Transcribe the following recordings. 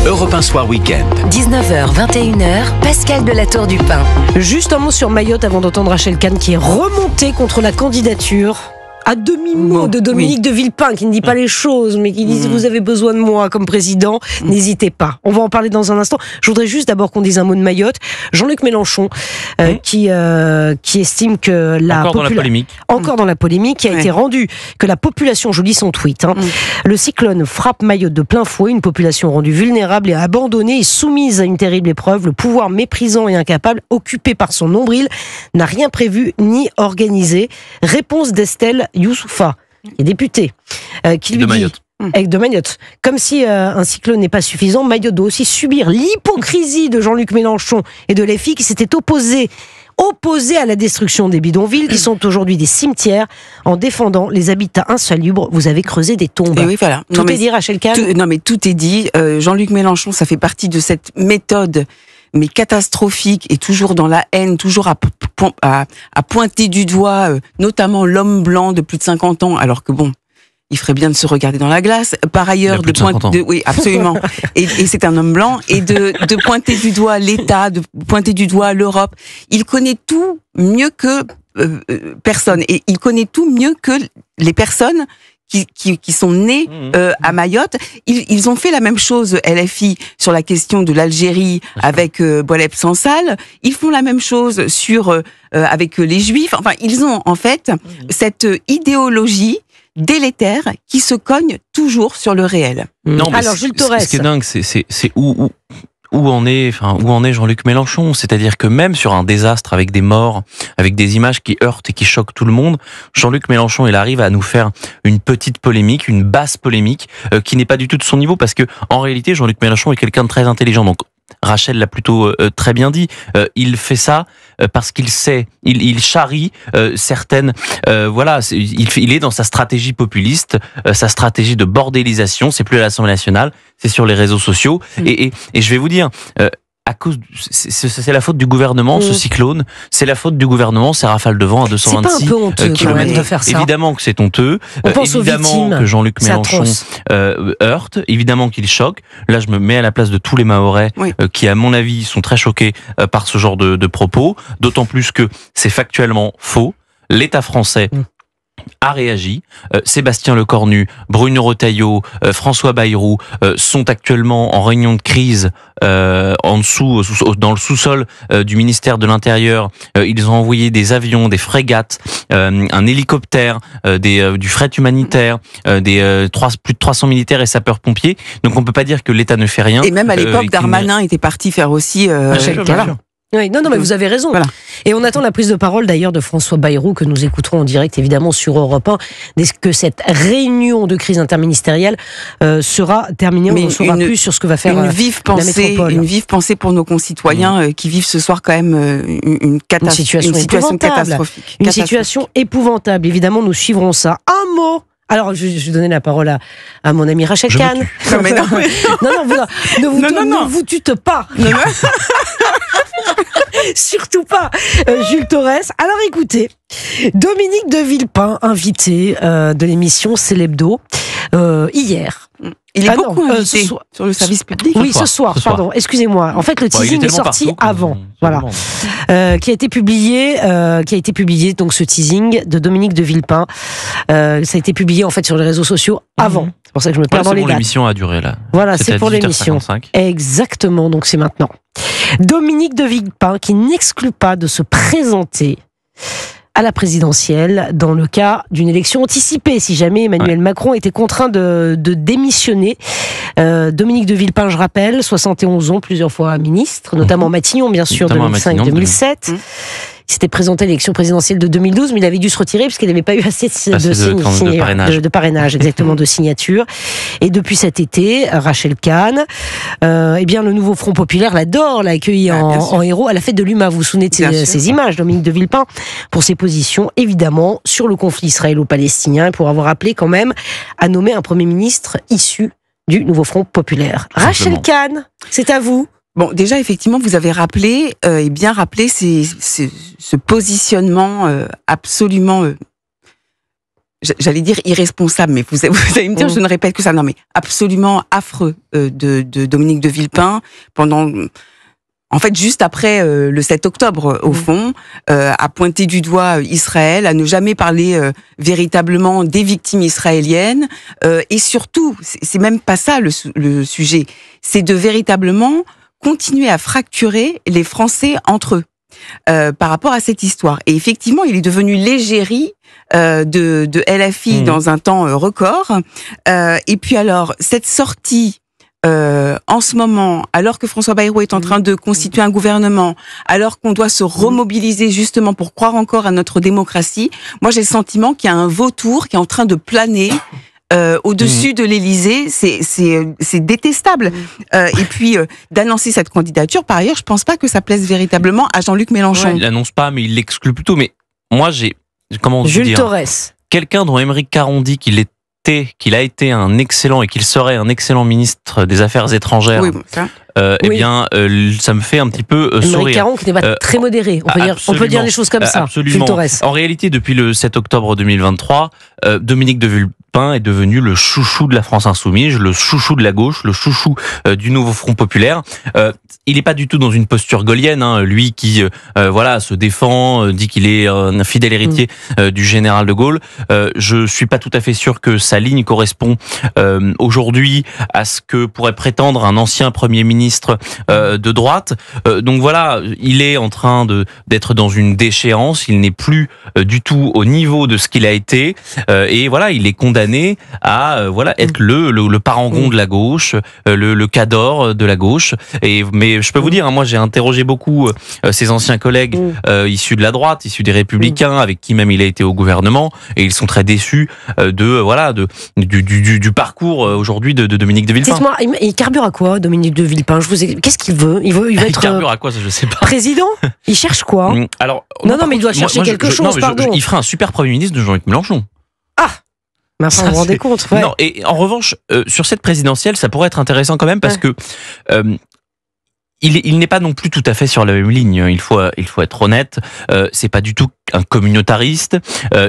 Europe 1 Soir Week-end. 19h, 21h, Pascal de la Tour du Pin. Juste un mot sur Mayotte avant d'entendre Rachel Kahn qui est remontée contre la candidature. À demi-mot de Dominique de Villepin qui ne dit pas les choses mais qui dit vous avez besoin de moi comme président, n'hésitez pas. On va en parler dans un instant. Je voudrais juste d'abord qu'on dise un mot de Mayotte. Jean-Luc Mélenchon qui estime que encore dans la polémique qui a été rendue, que la population, je lis son tweet, le cyclone frappe Mayotte de plein fouet, une population rendue vulnérable et abandonnée et soumise à une terrible épreuve. Le pouvoir méprisant et incapable, occupé par son nombril, n'a rien prévu ni organisé. Réponse d'Estelle Youssoufa, qui est députée, qui lui dit de Mayotte. Comme si un cyclone n'est pas suffisant, Mayotte doit aussi subir l'hypocrisie de Jean-Luc Mélenchon et de LFI qui s'étaient opposés à la destruction des bidonvilles qui sont aujourd'hui des cimetières en défendant les habitats insalubres. Vous avez creusé des tombes. Et oui, voilà. Tout est dit, Rachel Kahn. Tout est dit. Jean-Luc Mélenchon, ça fait partie de cette méthode mais catastrophique et toujours dans la haine, toujours à pointer du doigt, notamment l'homme blanc de plus de 50 ans, alors que bon, il ferait bien de se regarder dans la glace. Par ailleurs, oui, absolument. et c'est un homme blanc et de pointer du doigt l'État, de pointer du doigt l'Europe. Il connaît tout mieux que personne et il connaît tout mieux que les personnes qui sont nés à Mayotte. Ils ont fait la même chose, LFI, sur la question de l'Algérie avec Boaleb Sansal. Ils font la même chose avec les Juifs. Enfin, ils ont en fait cette idéologie délétère qui se cogne toujours sur le réel. Non, mais alors, Jules Torres. Ce qui est dingue, c'est où en est Jean-Luc Mélenchon. C'est-à-dire que même sur un désastre avec des morts, avec des images qui heurtent et qui choquent tout le monde, Jean-Luc Mélenchon, il arrive à nous faire une petite polémique, une basse polémique, qui n'est pas du tout de son niveau, parce que en réalité, Jean-Luc Mélenchon est quelqu'un de très intelligent. Donc, Rachel l'a plutôt très bien dit. Il fait ça parce qu'il sait, il charrie certaines. Il est dans sa stratégie populiste, sa stratégie de bordélisation. C'est plus à l'Assemblée nationale, c'est sur les réseaux sociaux. Et je vais vous dire. À cause, c'est la faute du gouvernement, ce cyclone. C'est la faute du gouvernement, ces rafales de vent à 226 km de faire ça. Évidemment que c'est honteux. Évidemment que Jean-Luc Mélenchon heurte. Évidemment qu'il choque. Là, je me mets à la place de tous les Mahorais qui, à mon avis, sont très choqués par ce genre de propos. D'autant plus que c'est factuellement faux. L'État français a réagi. Sébastien Lecornu, Bruno Retailleau, François Bayrou sont actuellement en réunion de crise en dessous, dans le sous-sol du ministère de l'Intérieur. Ils ont envoyé des avions, des frégates, un hélicoptère, du fret humanitaire, plus de 300 militaires et sapeurs-pompiers. Donc on peut pas dire que l'État ne fait rien. Et même à l'époque, Darmanin était parti faire aussi... Oui, non, mais vous avez raison. Voilà. Et on attend la prise de parole d'ailleurs de François Bayrou que nous écouterons en direct évidemment sur Europe 1 dès que cette réunion de crise interministérielle sera terminée. On saura plus sur ce que va faire la métropole. Une vive pensée pour nos concitoyens qui vivent ce soir quand même une situation catastrophique. Une situation épouvantable. Évidemment, nous suivrons ça. Un mot. Alors, je vais donner la parole à mon ami Rachel Kahn. Ne vous tute pas. Surtout pas, Jules Torres. Alors écoutez, Dominique de Villepin, invité de l'émission C'est l'Hebdo, hier. Il est beaucoup invité sur le service public. Oui, ce soir, pardon, excusez-moi. En fait, le teasing est sorti avant. Voilà. Qui a été publié, donc ce teasing de Dominique de Villepin. Ça a été publié en fait sur les réseaux sociaux avant. C'est pour ça que je me perds dans les dates. L'émission a duré là. Voilà, c'est pour l'émission. Exactement, donc c'est maintenant. Dominique de Villepin qui n'exclut pas de se présenter à la présidentielle dans le cas d'une élection anticipée, si jamais Emmanuel Macron était contraint de démissionner. Dominique de Villepin, je rappelle, 71 ans, plusieurs fois ministre, notamment Matignon, bien sûr, 2005-2007. Il s'était présenté à l'élection présidentielle de 2012, mais il avait dû se retirer parce qu'il n'avait pas eu assez de parrainage, exactement, de signatures. Et depuis cet été, Rachel Kahn, le nouveau Front Populaire l'adore, l'a accueilli en héros à la fête de l'UMA. Vous vous souvenez de ces images, Dominique de Villepin, pour ses positions, évidemment, sur le conflit israélo-palestinien, et pour avoir appelé quand même à nommer un Premier ministre issu du nouveau Front Populaire. Rachel Kahn, c'est à vous. Bon, déjà, effectivement, vous avez rappelé, bien rappelé ce positionnement absolument j'allais dire irresponsable, mais vous allez me dire, je ne répète que ça. Non, mais absolument affreux de Dominique de Villepin en fait, juste après le 7 octobre, au fond, à pointer du doigt Israël, à ne jamais parler véritablement des victimes israéliennes, et surtout, c'est même pas ça le sujet, c'est de véritablement continuer à fracturer les Français entre eux. Par rapport à cette histoire. Et effectivement, il est devenu l'égérie de LFI dans un temps record. Et puis alors, cette sortie en ce moment, alors que François Bayrou est en train de constituer un gouvernement, alors qu'on doit se remobiliser justement pour croire encore à notre démocratie, moi j'ai le sentiment qu'il y a un vautour qui est en train de planer au-dessus de l'Élysée, c'est détestable. Et puis d'annoncer cette candidature, par ailleurs, je pense pas que ça plaise véritablement à Jean-Luc Mélenchon. Ouais, il l'annonce pas, mais il l'exclut plutôt. Mais moi, Jules Torres, quelqu'un dont Aymeric Caron dit qu'il a été un excellent et qu'il serait un excellent ministre des Affaires étrangères. Oui, bon, ça. Eh bien, ça me fait un petit peu sourire. Aymeric Caron qui n'est pas très modéré. On peut dire les choses comme ça. Absolument. Jules Torres. En réalité, depuis le 7 octobre 2023, Dominique de Villepin est devenu le chouchou de la France insoumise, le chouchou de la gauche, le chouchou du nouveau Front populaire. Il n'est pas du tout dans une posture gaulienne, hein, lui qui se défend, dit qu'il est un fidèle héritier du général de Gaulle. Je suis pas tout à fait sûr que sa ligne correspond aujourd'hui à ce que pourrait prétendre un ancien Premier ministre de droite. Donc voilà, il est en train d'être dans une déchéance, il n'est plus du tout au niveau de ce qu'il a été, et voilà, il est condamné à être le parangon de la gauche, le cador de la gauche. Mais je peux vous dire, moi j'ai interrogé beaucoup ses anciens collègues issus de la droite, issus des Républicains, avec qui même il a été au gouvernement, et ils sont très déçus du parcours aujourd'hui de Dominique de Villepin. Dites-moi, il carbure à quoi, Dominique de Villepin? Qu'est-ce qu'il veut? Il veut être carbure à quoi, ça je sais pas. Président? Il cherche quoi? Alors, non, mais il doit chercher quelque chose, pardon. Il fera un super Premier ministre de Jean-Luc Mélenchon. Ah! Mais enfin, vous vous rendez compte, ouais. Non, et en revanche, sur cette présidentielle, ça pourrait être intéressant quand même parce que il n'est pas non plus tout à fait sur la même ligne. Il faut être honnête. C'est pas du tout un communautariste.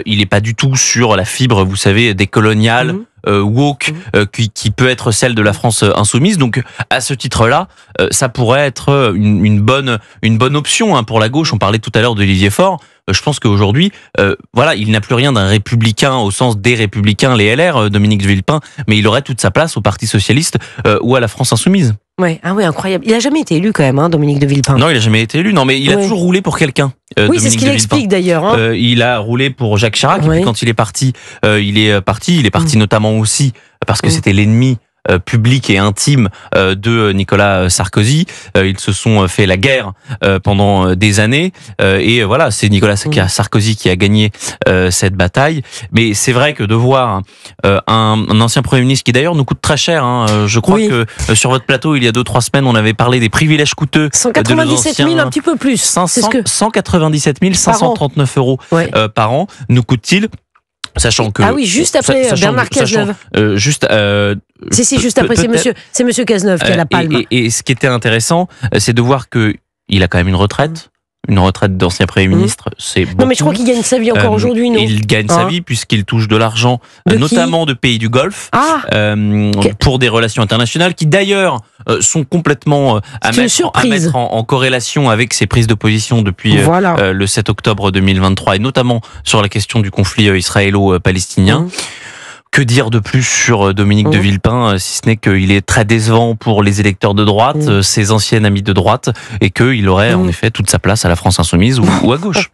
Il est pas du tout sur la fibre, vous savez, décoloniale. Woke, qui peut être celle de la France insoumise. Donc à ce titre-là, ça pourrait être une bonne option pour la gauche. On parlait tout à l'heure d'Olivier Faure. Je pense qu'aujourd'hui, il n'a plus rien d'un républicain au sens des républicains, les LR, Dominique de Villepin, mais il aurait toute sa place au Parti socialiste ou à la France insoumise. Ouais, incroyable. Il a jamais été élu quand même, Dominique de Villepin. Non, il a jamais été élu. Non, mais il a toujours roulé pour quelqu'un. Oui, c'est ce qu'il explique d'ailleurs. Il a roulé pour Jacques Chirac. Et puis quand il est parti, il est parti notamment aussi parce que c'était l'ennemi public et intime de Nicolas Sarkozy. Ils se sont fait la guerre pendant des années et voilà, c'est Nicolas Sarkozy qui a gagné cette bataille. Mais c'est vrai que de voir un ancien Premier ministre qui d'ailleurs nous coûte très cher, je crois que sur votre plateau il y a 2-3 semaines on avait parlé des privilèges coûteux 197 000, un petit peu plus. 197 539 euros par an nous coûte-t-il, sachant que juste après Bernard Cazeneuve. Juste après, c'est monsieur Cazeneuve qui a la palme. Et ce qui était intéressant, c'est de voir que il a quand même une retraite. Une retraite d'ancien Premier ministre, c'est beaucoup. Non, mais je crois qu'il gagne sa vie encore aujourd'hui, non? Il gagne sa vie puisqu'il touche de l'argent, notamment de pays du Golfe, pour des relations internationales qui d'ailleurs sont complètement à mettre en corrélation avec ses prises de position depuis le 7 octobre 2023 et notamment sur la question du conflit israélo-palestinien. Que dire de plus sur Dominique de Villepin, si ce n'est qu'il est très décevant pour les électeurs de droite, ses anciens amis de droite, et qu'il aurait en effet toute sa place à la France insoumise ou à gauche.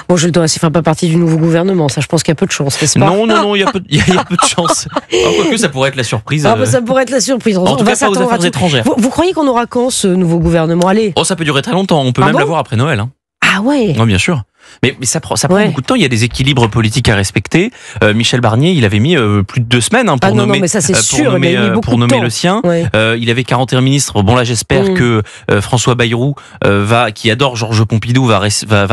Bon, je le dois, il ne fait pas partie du nouveau gouvernement, ça je pense qu'il y a peu de chance, n'est-ce pas? Non, il y a peu de chance. Quoique ça pourrait être la surprise. Ça pourrait être la surprise. En tout cas, pas aux affaires étrangères. Vous croyez qu'on aura quand ce nouveau gouvernement? Allez. Ça peut durer très longtemps, on peut même l'avoir après Noël. Ah ouais. Oui, bien sûr. Mais ça prend beaucoup de temps, il y a des équilibres politiques à respecter. Michel Barnier, il avait mis plus de 2 semaines pour nommer, mais ça, c'est sûr, pour nommer le sien. Il avait 41 ministres. Bon là, j'espère que François Bayrou, qui adore Georges Pompidou, va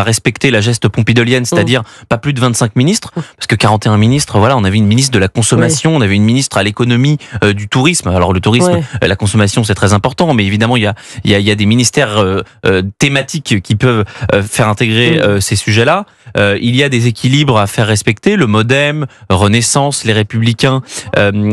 respecter la geste pompidolienne, c'est-à-dire pas plus de 25 ministres, parce que 41 ministres, on avait une ministre de la consommation, on avait une ministre à l'économie, du tourisme. Alors le tourisme, la consommation, c'est très important, mais évidemment, il y a des ministères thématiques qui peuvent faire intégrer ces sujets-là. Il y a des équilibres à faire respecter. Le MoDem, Renaissance, les Républicains,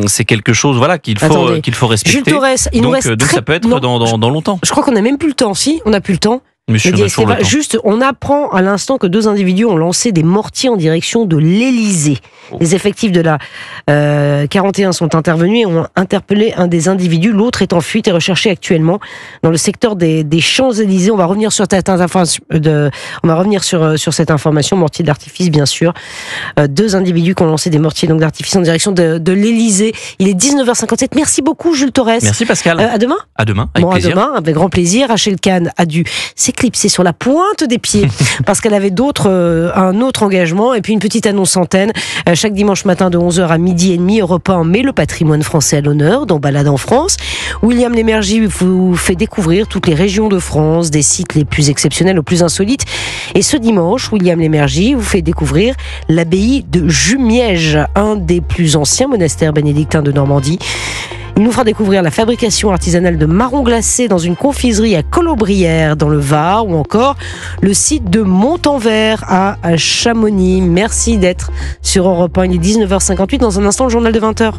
c'est quelque chose qu'il faut respecter. Jules Torres, donc ça peut être dans longtemps. Je crois qu'on n'a même plus le temps. Si, on n'a plus le temps. Monsieur, juste, on apprend à l'instant que 2 individus ont lancé des mortiers en direction de l'Élysée. Les effectifs de la 41 sont intervenus et ont interpellé un des individus. L'autre est en fuite et recherché actuellement dans le secteur des Champs-Élysées. On va revenir sur cette information. Mortier d'artifice, bien sûr. 2 individus qui ont lancé des mortiers d'artifice en direction de l'Élysée. Il est 19h57. Merci beaucoup, Jules Torres. Merci, Pascal. À demain. À demain. Avec plaisir. À demain, avec grand plaisir. Rachel Kahn a dû s'éclipser sur la pointe des pieds parce qu'elle avait un autre engagement. Et puis une petite annonce antenne. Chaque dimanche matin de 11h à midi et demi, Europe 1 met le patrimoine français à l'honneur dans Balade en France. William Lémergie vous fait découvrir toutes les régions de France, des sites les plus exceptionnels aux plus insolites. Et ce dimanche, William Lémergie vous fait découvrir l'abbaye de Jumièges, un des plus anciens monastères bénédictins de Normandie. Il nous fera découvrir la fabrication artisanale de marrons glacés dans une confiserie à Colobrières dans le Var, ou encore le site de Montanvert à Chamonix. Merci d'être sur Europe 1. Il est 19h58. Dans un instant, le journal de 20h.